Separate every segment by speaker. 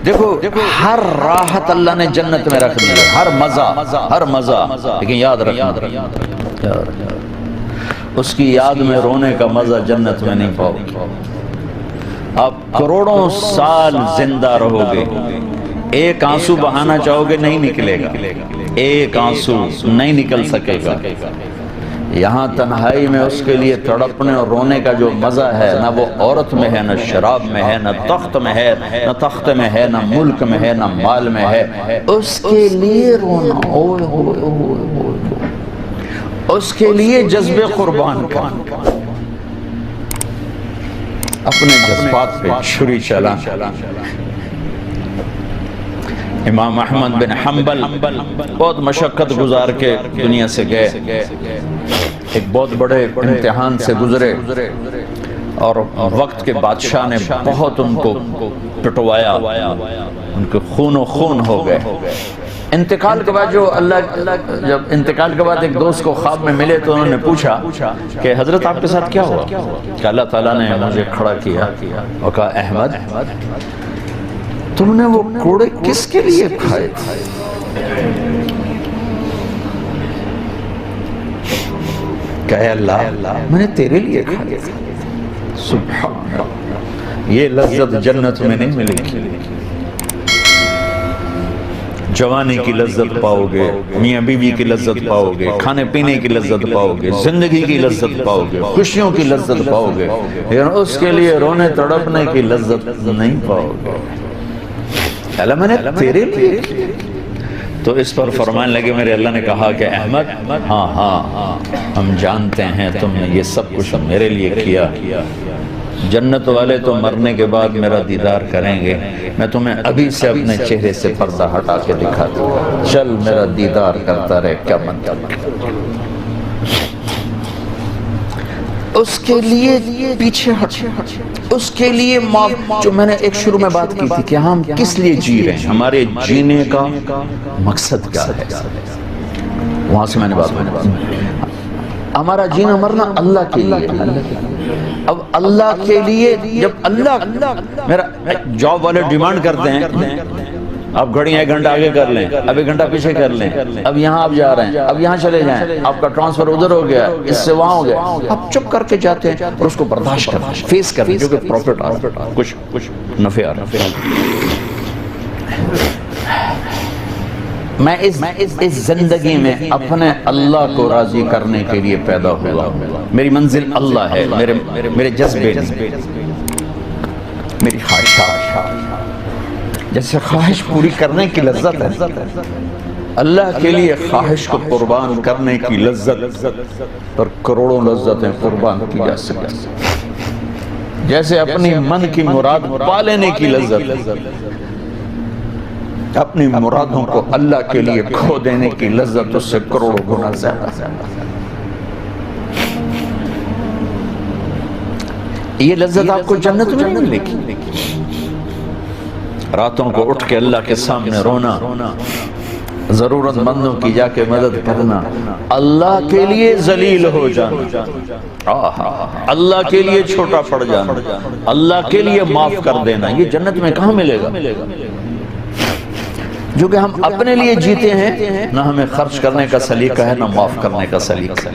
Speaker 1: دیکھو ہر راحت اللہ نے جنت میں رکھ دی، ہر مزہ، لیکن یاد رکھنا اس کی یاد میں رونے کا مزہ جنت میں نہیں پاؤ گے۔ آپ کروڑوں سال زندہ رہو گے، ایک آنسو بہانا چاہو گے نہیں نکلے گا، ایک آنسو نہیں نکل سکے گا۔ یہاں تنہائی میں اس کے لیے تڑپنے اور رونے کا جو مزہ ہے، نہ وہ عورت میں ہے، نہ شراب میں ہے، نہ تخت میں ہے، نہ تخت میں ہے، نہ ملک میں ہے، نہ مال میں ہے، اس کے لیے رونا، اوہ اوہ اوہ، اس کے لیے جذبے قربان کرنا، اپنے جذبات پہ چھری چلا۔ امام احمد بن حنبل بہت مشقت گزار کے دنیا سے گئے، ایک بہت بڑے امتحان سے گزرے، اور وقت کے بادشاہ نے بہت ان کو پٹوایا، ان کے خون و خون ہو گئے۔ انتقال کے بعد جب انتقال کے بعد ایک دوست کو خواب میں ملے تو انہوں نے پوچھا کہ حضرت آپ کے ساتھ کیا ہوا؟ کہ اللہ تعالیٰ نے مجھے کھڑا کیا اور کہا احمد تم نے وہ کوڑے کس کے لیے کھائے تھے؟ کہے اللہ میں نے تیرے لیے کھائے تھے۔ سبحان اللہ، یہ لذت جنت میں نہیں ملے گی۔ جوانی کی لذت پاؤ گے، میاں بیوی کی لذت پاؤ گے، کھانے پینے کی لذت پاؤ گے، زندگی کی لذت پاؤ گے، خوشیوں کی لذت پاؤ گے، لیکن اس کے لیے رونے تڑپنے کی لذت نہیں پاؤ گے۔ اللہ میں نے تیرے لیے، تو اس پر فرمانے لگے میرے اللہ نے کہا کہ احمد ہاں ہم جانتے ہیں تم نے یہ سب کچھ میرے لیے کیا، جنت والے تو مرنے کے بعد میرا دیدار کریں گے، میں تمہیں ابھی سے اپنے چہرے سے پردہ ہٹا کے دکھا دوں گا، چل میرا دیدار کرتا رہے، کیا مطلب اس کے لیے پیچھے ہٹ، اس کے لیے جو میں نے ایک شروع میں بات کی تھی کہ ہم کس لیے جی رہے ہیں، ہمارے جینے کا مقصد کیا ہے، وہاں سے میں نے بات کی، ہمارا جینا مرنا اللہ کے لیے۔ اب اللہ کے لیے جب اللہ میرا جاب والے ڈیمانڈ کرتے ہیں آپ گھڑیاں 1 گھنٹہ آگے کر لیں، اب 1 گھنٹہ پیچھے کر لیں، اب یہاں آپ جا رہے ہیں، اب یہاں چلے جائیں، آپ کا ٹرانسفر ادھر ہو گیا، اس سے وہاں ہو گیا، آپ چپ کر کے جاتے ہیں اور اس کو برداشت کرتے ہیں، فیس کرتے ہیں، کیونکہ پروفٹ آ رہا ہے، کچھ نفع آ رہا ہے۔ میں اس زندگی میں اپنے اللہ کو راضی کرنے کے لیے پیدا ہوا ہوں، میری منزل اللہ ہے، میرے جذبے نہیں، میری خواہشات، جیسے خواہش پوری کرنے کی لذت ہے، اللہ کے لیے خواہش کو قربان کرنے کی لذت پر کروڑوں لذتیں قربان کی جا سکتی، جیسے اپنی من کی مراد پا لینے کی لذت، اپنی مرادوں کو اللہ کے لیے کھو دینے کی لذت اس سے کروڑوں گنا زیادہ۔ یہ لذت آپ کو جنت میں ملے گی، راتوں کو اٹھ کے اللہ کے سامنے رونا، ضرورت مندوں کی جا کے مدد کرنا، اللہ کے لیے ذلیل ہو جانا، اللہ کے لیے چھوٹا پڑ جانا، اللہ کے لیے معاف کر دینا، یہ جنت میں کہاں ملے گا؟ جو کہ ہم اپنے لیے جیتے ہیں، نہ ہمیں خرچ کرنے کا سلیقہ ہے، نہ معاف کرنے کا سلیقہ ہے۔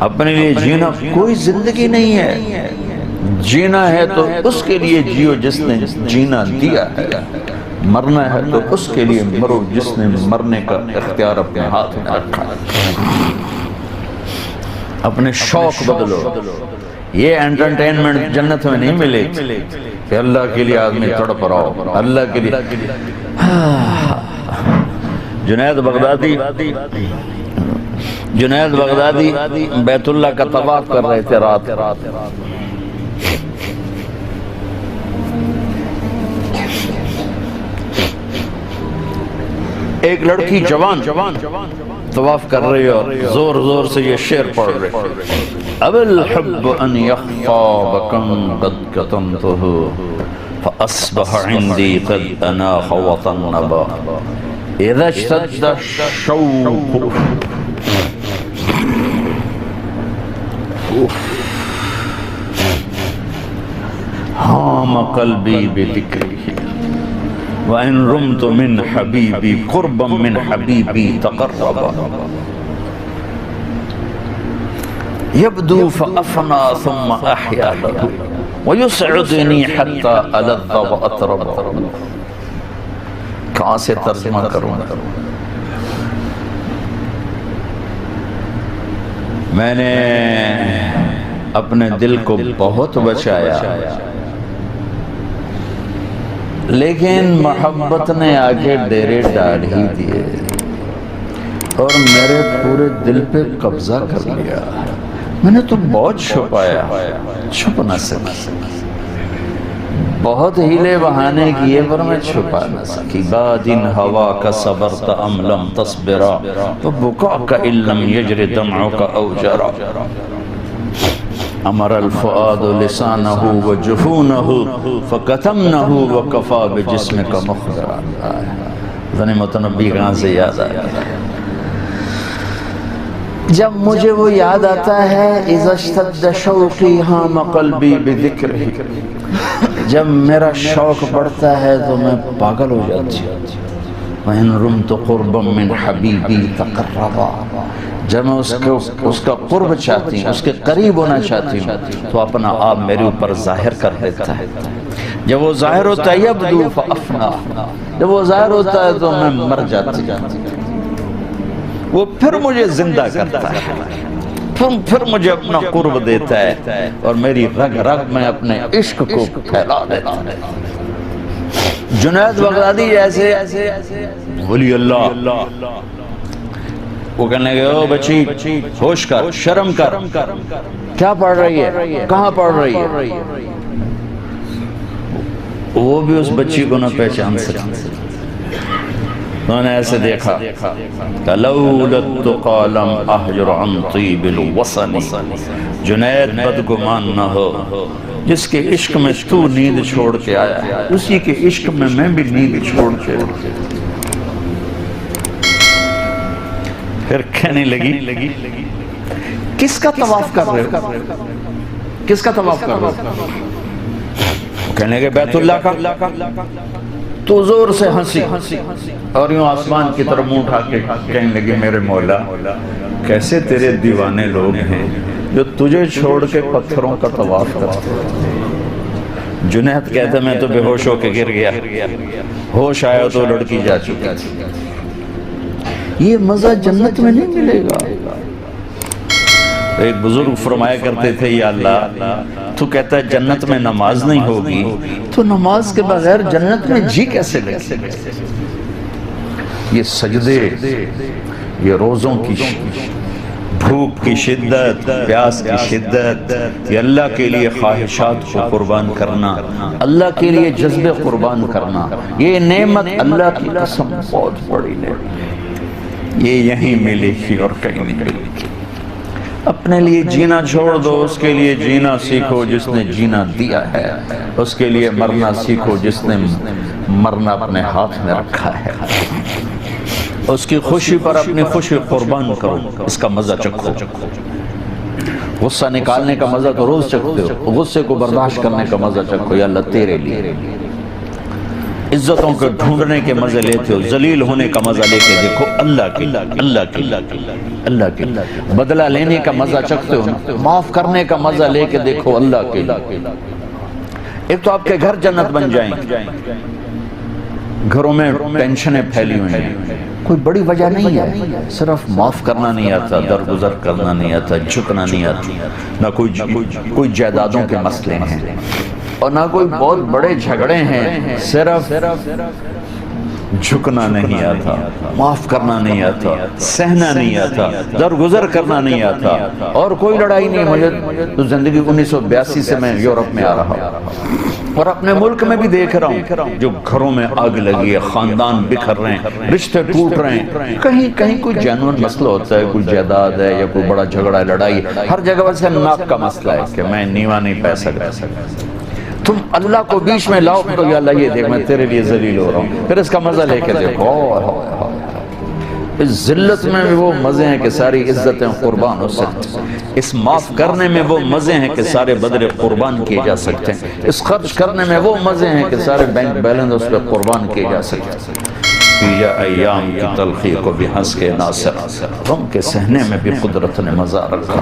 Speaker 1: اپنے لیے جینا کوئی زندگی نہیں ہے، جینا ہے تو اس کے لیے جیو جس نے جینا دیا ہے، مرنا ہے تو اس کے لیے مرو جس نے مرنے کا اختیار اپنے ہاتھ میں رکھا ہے۔ اپنے شوق بدلو، یہ انٹرٹینمنٹ جنت میں نہیں ملے کہ اللہ کے لیے آدمی تڑپ رہا ہو، اللہ کے لیے۔ جنید بغدادی بیت اللہ کا طواف کر رہے تھے رات، ایک لڑکی جوان طواف کر رہی اور زور زور سے یہ شعر پڑھ رہے، اب الحب ان یخفا بکم قد کتمتہ فاصبح عندی قد اناخ وطنبا اذا اشتد الشوق ہام قلبی بذکرہ وَإِن رُمْتُ مِنْ حَبِيبِي قُرْبًا مِنْ حَبِيبِي تَقَرَّبَ يَبْدُو فَأَفْنَى ثُمَّ أَحْيَا لَهُ وَيُسْعِدُنِي حَتَّى أَلَذَّ وَأَطْرَبَ. کہاں سے ترجمہ کروں؟ میں نے اپنے دل کو بہت بچایا، لیکن محبت نے آگے ڈیرے ڈال ہی دیے اور میرے پورے دل پہ قبضہ کر لیا. میں نے تو بہت چھپایا، چھپ نہ سکی، بہت ہیلے بہانے کیے پر میں چھپا نہ سکی. بادن ہوا کا صبرت ام لم تصبرا وبکاءک ان لم یجر دمعک او جرا. امر الفؤاد لسانہ وجفونہ فکتمنہ وکفا بجسمک مخبرا. ذنی متنبی کہاں سے یاد آیا؟ جب مجھے وہ یاد آتا ہے اذا اشتد شوقی ہام قلبی بذکرہ، جب میرا شوق بڑھتا ہے تو میں پاگل ہو جاتی ہوں. وَإِن رُمْتُ قُرْبًا مِّنْ حَبِيبِي تَقَرَّبَا، جب میں اس کا قرب چاہتی ہوں، اس کے قریب ہونا چاہتی ہوں تو اپنا آپ میرے اوپر ظاہر کر دیتا ہے. جب وہ ظاہر ہوتا ہے یبدو فأفنا، جب وہ ظاہر ہوتا ہے تو میں مر جاتی ہوں. وہ پھر مجھے زندہ کرتا ہے، پھر مجھے اپنا قرب دیتا ہے اور میری رگ رگ میں اپنے عشق کو پھیلا دیتا ہے. جنید بغدادی جیسے ولی اللہ، وہ کہنے لگے او بچی ہوش کر، شرم کر، کیا پڑھ رہی ہے، کہاں پڑھ رہی ہے؟ وہ بھی اس بچی کو نہ پہچان سکتی. انہوں نے ایسے دیکھا کہ لولا التقى لم احجر عن طیب الوصل. جنید بدگمان نہ ہو، جس کے عشق میں تو نیند چھوڑ کے آیا ہے اسی کے عشق میں میں بھی نیند چھوڑ کے. پھر کہنے لگی کس کا طواف کر رہے ہو، کس کا طواف کر رہے ہو؟ کہنے لگے بیت اللہ کا. تو زور سے ہنسی اور یوں آسمان کی طرف منہ اٹھا کے کہنے لگے میرے مولا کیسے تیرے دیوانے لوگ ہیں جو تجھے چھوڑ کے پتھروں کا طواف کرتے. جنید کہتا میں تو بے ہوش ہو کے گر گیا، ہوش آیا تو لڑکی جا چکی. یہ مزہ جنت میں نہیں ملے گا. ایک بزرگ فرمایا کرتے تھے یا اللہ تو کہتا ہے جنت میں نماز نہیں ہوگی تو نماز کے بغیر جنت میں جی کیسے لگے؟ یہ سجدے، یہ روزوں کی بھوک کی شدت، پیاس کی شدت، یہ اللہ کے لیے خواہشات کو قربان کرنا، اللہ کے لیے جذبے قربان کرنا، یہ نعمت اللہ کی قسم بہت بڑی نعمت. یہ یہیں ملے گی اور کہیں نہیں ملے گی. اپنے لیے جینا چھوڑ دو، اس کے لیے جینا سیکھو جس نے جینا دیا ہے. اس کے لیے مرنا سیکھو جس نے مرنا اپنے ہاتھ میں رکھا ہے. اس کی خوشی پر اپنی خوشی قربان کرو، اس کا مزہ چکھو. غصہ نکالنے کا مزہ تو روز چکھتے ہو، غصے کو برداشت کرنے کا مزہ چکھو. یا اللہ تیرے لیے عزتوں کو ڈھونڈنے کے مزے لیتے ہو، ذلیل ہونے کا مزہ لے کے دیکھو اللہ کی، اللہ کی، اللہ کی. بدلہ لینے کا مزہ چکھتے ہو، معاف کرنے کا مزہ لے کے دیکھو اللہ کی. ایک تو آپ کے گھر جنت بن جائیں. گھروں میں ٹینشنیں پھیلی ہوئی ہیں، کوئی بڑی وجہ نہیں ہے، صرف معاف کرنا نہیں آتا، درگزر کرنا نہیں آتا، جھکنا نہیں آتا. نہ کوئی جائیدادوں کے مسئلے ہیں اور نہ کوئی بہت بڑے جھگڑے ہیں، صرف جھکنا نہیں آتا، معاف کرنا نہیں آتا، سہنا نہیں آتا، درگزر کرنا نہیں آتا. اور کوئی لڑائی نہیں. مجھے تو زندگی 1982 سے میں یورپ میں آ رہا ہوں اور اپنے ملک میں بھی دیکھ رہا ہوں جو گھروں میں آگ لگی ہے، خاندان بکھر رہے ہیں، رشتے ٹوٹ رہے ہیں. کہیں کوئی جینوئن مسئلہ ہوتا ہے، کوئی جائیداد ہے یا کوئی بڑا جھگڑا ہے، لڑائی. ہر جگہ ویسے ناک کا مسئلہ ہے کہ میں نیوا نہیں پہ سکتا. تم اللہ کو بیچ میں لاؤ تو یا اللہ یہ دیکھ میں تیرے لیے ذلیل ہو رہا ہوں، پھر اس کا مزہ لے کے دیکھو. اس ذلت میں بھی وہ مزے ہیں کہ ساری عزتیں قربان ہو سکتی ہیں، اس معاف کرنے میں وہ مزے ہیں کہ سارے بدلے قربان کیے جا سکتے ہیں، اس خرچ کرنے میں وہ مزے ہیں کہ سارے بینک بیلنس اس پہ قربان کیے جا سکتے ہیں۔ یا ایام کی تلخی کو بھی ہنس کے ناصر، غم کے سہنے میں بھی قدرت نے مزہ رکھا۔